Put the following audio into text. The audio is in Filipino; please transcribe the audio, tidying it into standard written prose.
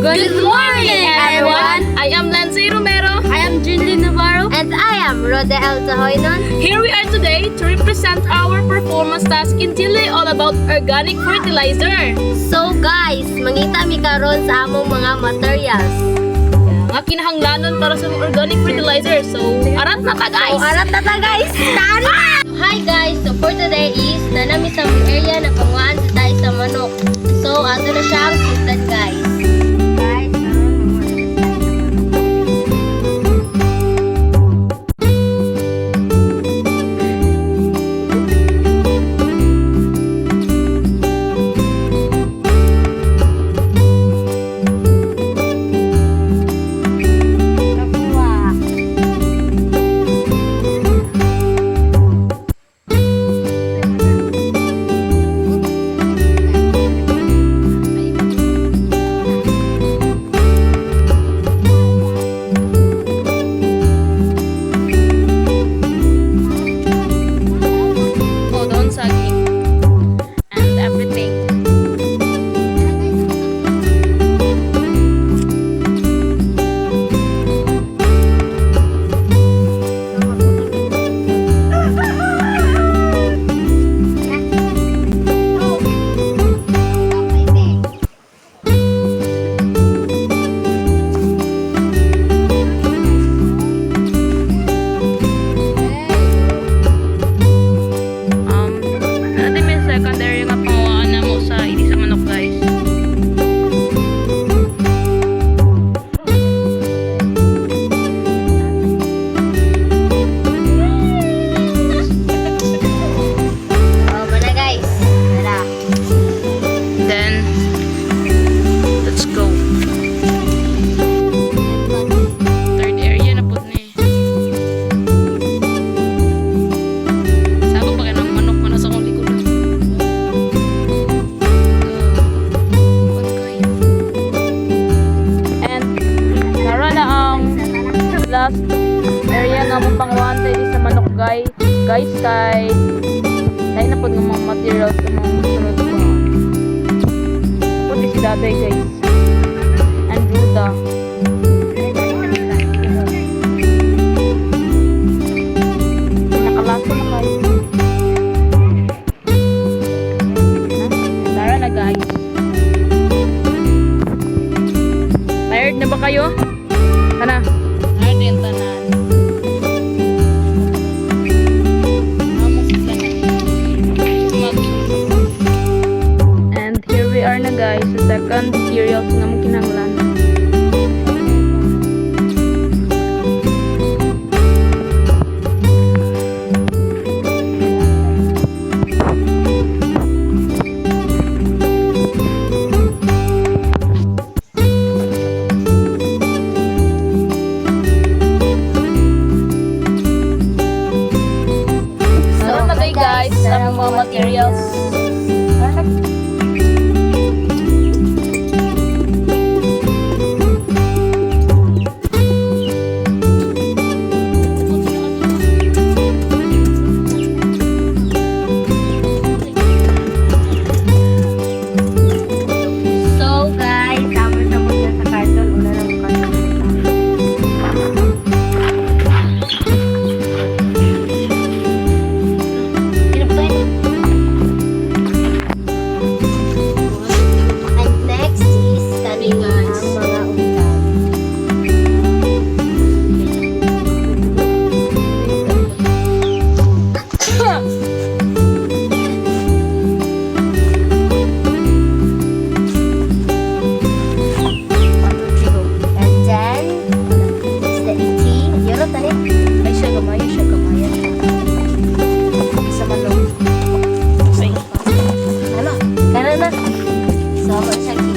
Good morning, everyone! I am Nancy Romero. I am Jinlin Navarro. And I am Roda Elsa Hoynon. Here we are today to represent our performance task in Chile all about organic fertilizer. So guys, mangita mi karon sa among mga materials. Nga kinahanglanon para sa organic fertilizer. So, arat na ta guys! So, arat na ta guys! Hi guys! So for today is nanami sa area na panguhaan sa tayo sa manok. So ato na siya ang sitan guys. last area nga mong panguhaan tayo sa manok guys kay tayo na po ng mga materials sa mga sunod ko puti si daday guys and Ruda nakalasa na guys tara na guys tired na ba kayo? Tara din tanan. And here we are na guys sa second materials nga mong kinahanglan. Guys, ang mga materials. So guys, tama sa muna sa carton. Una na mo carton. Sama siya